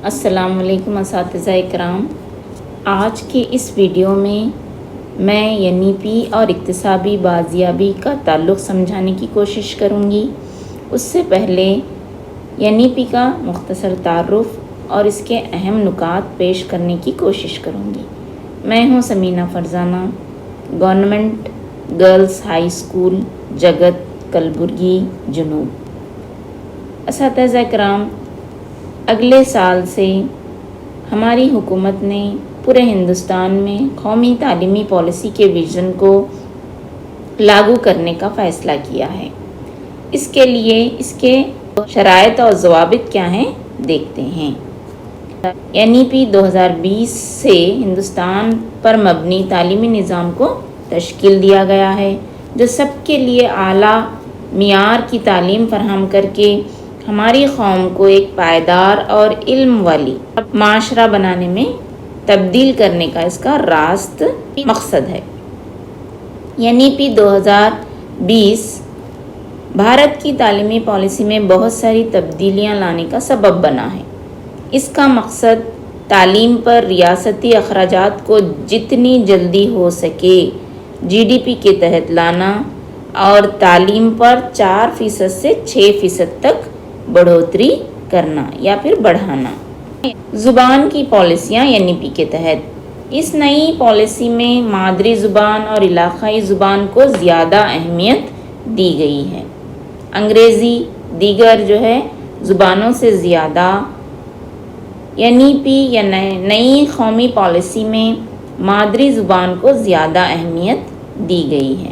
السلام علیکم اساتذہ اکرام، آج کے اس ویڈیو میں NEP اور اکتسابی بازیابی کا تعلق سمجھانے کی کوشش کروں گی۔ اس سے پہلے NEP کا مختصر تعارف اور اس کے اہم نکات پیش کرنے کی کوشش کروں گی۔ میں ہوں Samina Farzana, government girls high school Jagat Kalburgi جنوب۔ اساتذہ اکرام، اگلے سال سے ہماری حکومت نے پورے ہندوستان میں قومی تعلیمی پالیسی کے ویژن کو لاگو کرنے کا فیصلہ کیا ہے۔ اس کے لیے اس کے شرائط اور ضوابط کیا ہیں دیکھتے ہیں۔ NEP 2020 سے ہندوستان پر مبنی تعلیمی نظام کو تشکیل دیا گیا ہے، جو سب کے لیے اعلیٰ معیار کی تعلیم فراہم کر کے ہماری قوم کو ایک پائیدار اور علم والی معاشرہ بنانے میں تبدیل کرنے کا اس کا راست مقصد ہے۔ NEP 2020 بھارت کی تعلیمی پالیسی میں بہت ساری تبدیلیاں لانے کا سبب بنا ہے۔ اس کا مقصد تعلیم پر ریاستی اخراجات کو جتنی جلدی ہو سکے GDP کے تحت لانا اور تعلیم پر 4% سے 6% تک بڑھوتری کرنا یا پھر بڑھانا۔ زبان کی پالیسیاں NEP کے تحت، اس نئی پالیسی میں مادری زبان اور علاقائی زبان کو زیادہ اہمیت دی گئی ہے۔ انگریزی دیگر زبانوں سے زیادہ NEP یا نئی قومی پالیسی میں مادری زبان کو زیادہ اہمیت دی گئی ہے۔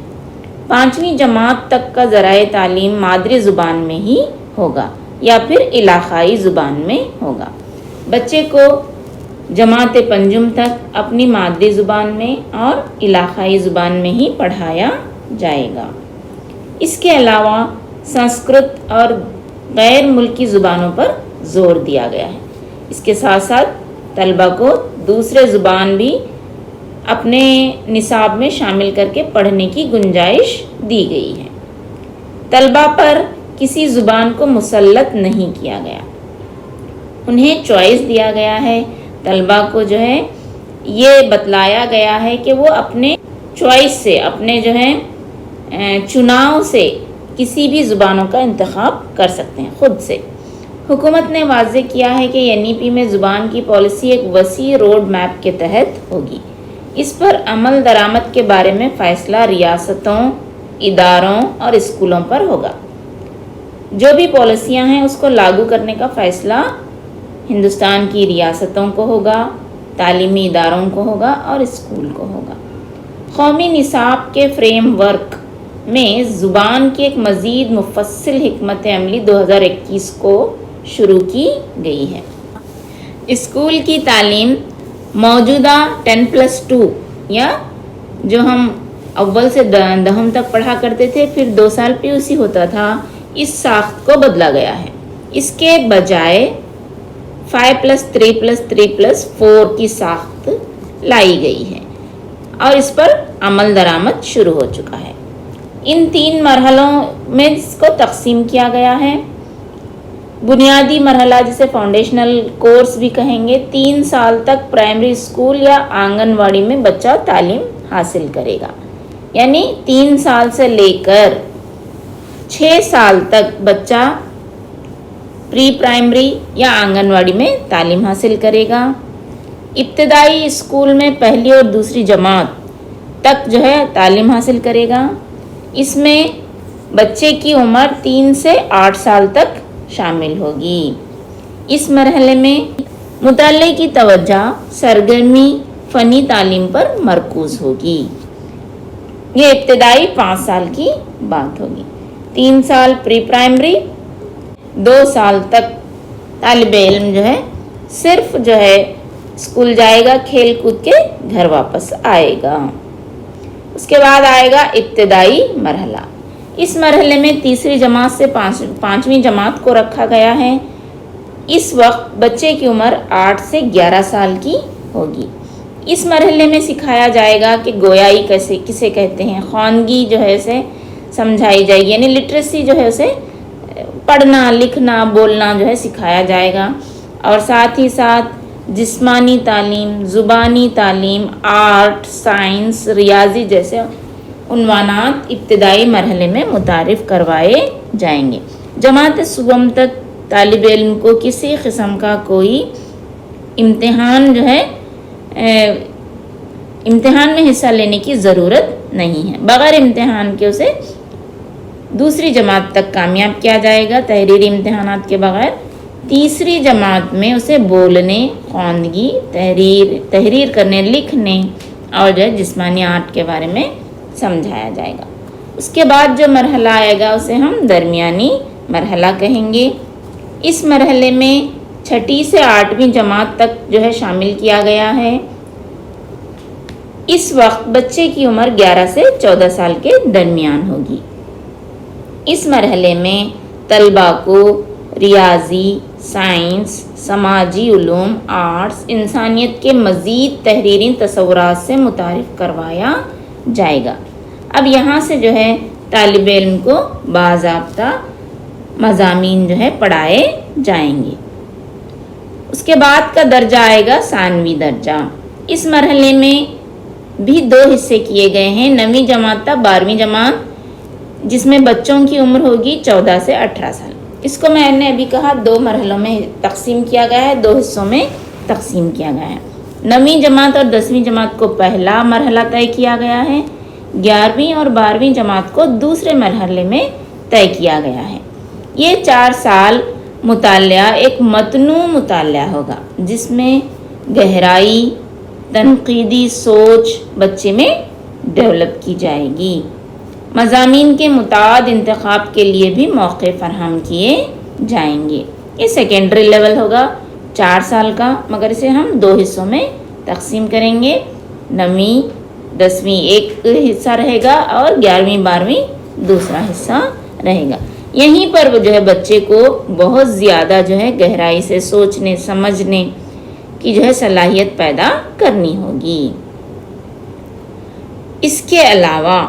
5ویں جماعت تک کا ذرائع تعلیم مادری زبان میں ہی ہوگا یا پھر علاقائی زبان میں ہوگا۔ بچے کو جماعت پنجم تک اپنی مادری زبان میں اور علاقائی زبان میں ہی پڑھایا جائے گا۔ اس کے علاوہ سنسکرت اور غیر ملکی زبانوں پر زور دیا گیا ہے۔ اس کے ساتھ ساتھ طلبہ کو دوسرے زبان بھی اپنے نصاب میں شامل کر کے پڑھنے کی گنجائش دی گئی ہے۔ طلبہ پر کسی زبان کو مسلط نہیں کیا گیا، انہیں چوائس دیا گیا ہے۔ طلبہ کو یہ بتلایا گیا ہے کہ وہ اپنے چوائس سے، اپنے چناؤ سے کسی بھی زبانوں کا انتخاب کر سکتے ہیں خود سے۔ حکومت نے واضح کیا ہے کہ NEP میں زبان کی پالیسی ایک وسیع روڈ میپ کے تحت ہوگی۔ اس پر عمل درآمد کے بارے میں فیصلہ ریاستوں، اداروں اور اسکولوں پر ہوگا۔ جو بھی پالیسیاں ہیں اس کو لاگو کرنے کا فیصلہ ہندوستان کی ریاستوں کو ہوگا، تعلیمی اداروں کو ہوگا اور اسکول کو ہوگا۔ قومی نصاب کے فریم ورک میں زبان کی ایک مزید مفصل حکمت عملی 2021 کو شروع کی گئی ہے۔ اسکول کی تعلیم موجودہ 10+2 یا جو ہم اول سے 10 تک پڑھا کرتے تھے، پھر 2 سال PUC ہوتا تھا، اس ساخت کو بدلا گیا ہے۔ اس کے بجائے 5+3+3+4 کی ساخت لائی گئی ہے اور اس پر عمل درآمد شروع ہو چکا ہے۔ ان 3 مرحلوں میں اس کو تقسیم کیا گیا ہے۔ بنیادی مرحلہ جسے فاؤنڈیشنل کورس بھی کہیں گے، 3 سال تک پرائمری اسکول یا آنگن واڑی میں بچہ تعلیم حاصل کرے گا، یعنی 3 سال سے لے کر 6 سال تک بچہ پری پرائمری یا آنگن واڑی میں تعلیم حاصل کرے گا۔ ابتدائی اسکول میں پہلی اور دوسری جماعت تک تعلیم حاصل کرے گا۔ اس میں بچے کی عمر 3 سے 8 سال تک شامل ہوگی۔ اس مرحلے میں مطالعے کی توجہ سرگرمی فنی تعلیم پر مرکوز ہوگی۔ یہ ابتدائی 5 سال کی بات ہوگی۔ 3 سال پری پرائمری، 2 سال تک طالب علم صرف اسکول جائے گا، کھیل کود کے گھر واپس آئے گا۔ اس کے بعد آئے گا ابتدائی مرحلہ۔ اس مرحلے میں تیسری جماعت سے 5ویں جماعت کو رکھا گیا ہے۔ اس وقت بچے کی عمر 8 سے 11 سال کی ہوگی۔ اس مرحلے میں سکھایا جائے گا کہ گویائی کسے کہتے ہیں، خواندگی اسے سمجھائی جائے گی، یعنی لٹریسی اسے پڑھنا لکھنا بولنا سکھایا جائے گا، اور ساتھ ہی ساتھ جسمانی تعلیم، زبانی تعلیم، آرٹ، سائنس، ریاضی جیسے عنوانات ابتدائی مرحلے میں متعارف کروائے جائیں گے۔ جماعت سوم تک طالب علم کو کسی قسم کا کوئی امتحان میں حصہ لینے کی ضرورت نہیں ہے۔ بغیر امتحان کے اسے دوسری جماعت تک کامیاب کیا جائے گا، تحریری امتحانات کے بغیر۔ تیسری جماعت میں اسے بولنے، خواندگی، تحریر کرنے، لکھنے اور جسمانی آرٹ کے بارے میں سمجھایا جائے گا۔ اس کے بعد جو مرحلہ آئے گا اسے ہم درمیانی مرحلہ کہیں گے۔ اس مرحلے میں 6 سے 8ویں جماعت تک شامل کیا گیا ہے۔ اس وقت بچے کی عمر 11 سے 14 سال کے درمیان ہوگی۔ اس مرحلے میں طلباء کو ریاضی، سائنس، سماجی علوم، آرٹس، انسانیت کے مزید تحریری تصورات سے متعارف کروایا جائے گا۔ اب یہاں سے طالب علم کو باضابطہ مضامین پڑھائے جائیں گے۔ اس کے بعد کا درجہ آئے گا ثانوی درجہ۔ اس مرحلے میں بھی 2 حصے کیے گئے ہیں، 9ویں جماعت تا 12ویں جماعت، جس میں بچوں کی عمر ہوگی 14 سے 18 سال۔ اس کو میں نے ابھی کہا 2 مرحلوں میں تقسیم کیا گیا ہے، 2 حصوں میں تقسیم کیا گیا ہے۔ 9ویں جماعت اور 10ویں جماعت کو پہلا مرحلہ طے کیا گیا ہے، 11ویں اور 12ویں جماعت کو دوسرے مرحلے میں طے کیا گیا ہے۔ یہ 4 سال مطالعہ ایک متنوع مطالعہ ہوگا، جس میں گہرائی، تنقیدی سوچ بچے میں ڈیولپ کی جائے گی۔ مضامین کے متعدد انتخاب کے لیے بھی موقع فراہم کیے جائیں گے۔ یہ سیکنڈری لیول ہوگا 4 سال کا، مگر اسے ہم 2 حصوں میں تقسیم کریں گے۔ 9ویں 10ویں ایک حصہ رہے گا اور 11ویں 12ویں دوسرا حصہ رہے گا۔ یہیں پر وہ بچے کو بہت زیادہ گہرائی سے سوچنے سمجھنے کی صلاحیت پیدا کرنی ہوگی۔ اس کے علاوہ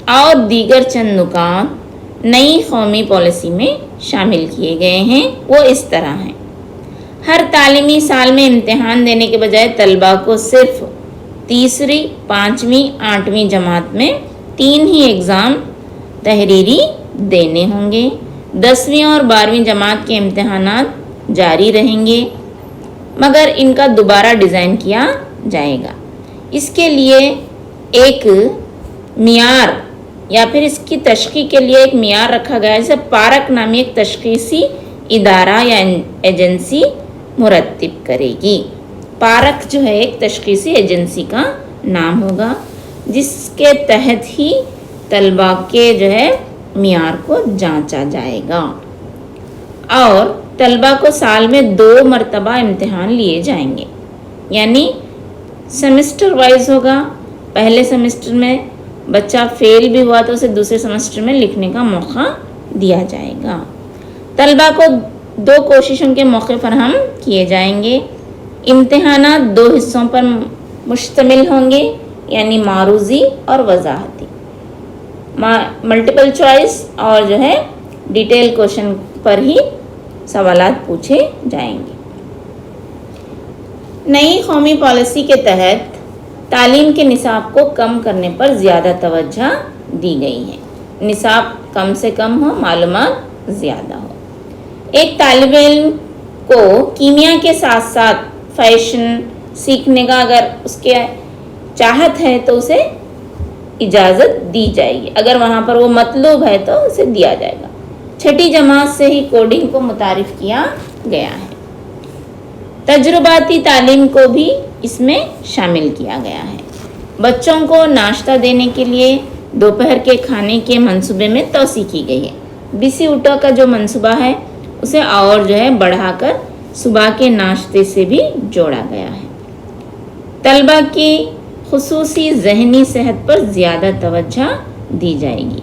اور دیگر چند نکات نئی قومی پالیسی میں شامل کیے گئے ہیں، وہ اس طرح ہیں۔ ہر تعلیمی سال میں امتحان دینے کے بجائے طلباء کو صرف تیسری، 5ویں، 8ویں جماعت میں 3 ہی ایگزام تحریری دینے ہوں گے۔ 10ویں اور 12ویں جماعت کے امتحانات جاری رہیں گے، مگر ان کا دوبارہ ڈیزائن کیا جائے گا۔ اس کے لیے ایک معیار یا پھر اس کی تشخیص کے لیے ایک معیار رکھا گیا ہے، جسے پارک نامی ایک تشخیصی ادارہ یا ایجنسی مرتب کرے گی۔ پارک ایک تشخیصی ایجنسی کا نام ہوگا، جس کے تحت ہی طلباء کے معیار کو جانچا جائے گا، اور طلباء کو سال میں 2 مرتبہ امتحان لیے جائیں گے، یعنی سیمسٹر وائز ہوگا۔ پہلے سیمسٹر میں بچہ فیل بھی ہوا تو اسے دوسرے سیمسٹر میں لکھنے کا موقع دیا جائے گا۔ طلباء کو 2 کوششوں کے موقع فراہم کیے جائیں گے۔ امتحانات 2 حصوں پر مشتمل ہوں گے، یعنی معروضی اور وضاحتی، ملٹیپل چوائس اور ڈیٹیل کوشچن پر ہی سوالات پوچھے جائیں گے۔ نئی قومی پالیسی کے تحت تعلیم کے نصاب کو کم کرنے پر زیادہ توجہ دی گئی ہے۔ نصاب کم سے کم ہو، معلومات زیادہ ہو۔ ایک طالب علم کو کیمیا کے ساتھ ساتھ فیشن سیکھنے کا اگر اس کے چاہت ہے تو اسے اجازت دی جائے گی، اگر وہاں پر وہ مطلوب ہے تو اسے دیا جائے گا۔ 6ٹھی جماعت سے ہی کوڈنگ کو متعارف کیا گیا ہے۔ تجرباتی تعلیم کو بھی اس میں شامل کیا گیا ہے۔ بچوں کو ناشتہ دینے کے لیے دوپہر کے کھانے کے منصوبے میں توسیع کی گئی ہے۔ بیسی اوٹا کا جو منصوبہ ہے اسے اور بڑھا کر صبح کے ناشتے سے بھی جوڑا گیا ہے۔ طلباء کی خصوصی ذہنی صحت پر زیادہ توجہ دی جائے گی۔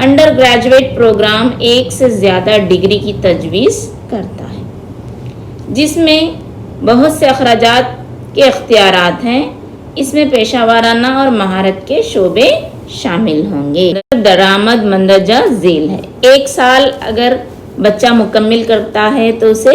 انڈر گریجویٹ پروگرام 1 سے زیادہ ڈگری کی تجویز کرتا ہے، جس میں بہت سے اخراجات کے اختیارات ہیں۔ اس میں پیشہ ورانہ اور مہارت کے شعبے شامل ہوں گے۔ درآمد مندرجہ ذیل ہے۔ 1 سال اگر بچہ مکمل کرتا ہے تو اسے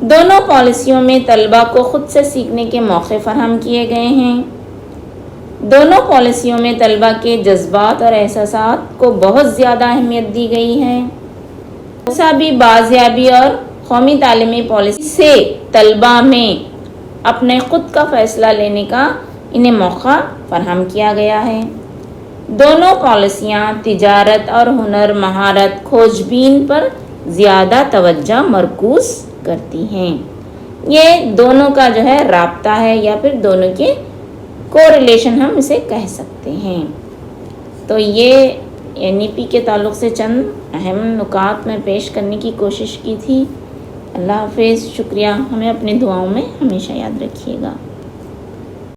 دونوں پالیسیوں میں طلبہ کو خود سے سیکھنے کے موقع فراہم کیے گئے ہیں۔ دونوں پالیسیوں میں طلبہ کے جذبات اور احساسات کو بہت زیادہ اہمیت دی گئی ہے۔ اقتصادی بازیابی اور قومی تعلیمی پالیسی سے طلبہ میں اپنے خود کا فیصلہ لینے کا انہیں موقع فراہم کیا گیا ہے۔ دونوں پالیسیاں تجارت اور ہنر مہارت کھوج بین پر زیادہ توجہ مرکوز کرتی ہیں۔ یہ دونوں کا جو ہے رابطہ ہے یا پھر دونوں کے کوریلیشن ہم اسے کہہ سکتے ہیں۔ تو یہ NEP کے تعلق سے چند اہم نکات میں پیش کرنے کی کوشش کی تھی۔ اللہ حافظ، شکریہ، ہمیں اپنی دعاؤں میں ہمیشہ یاد رکھیے گا۔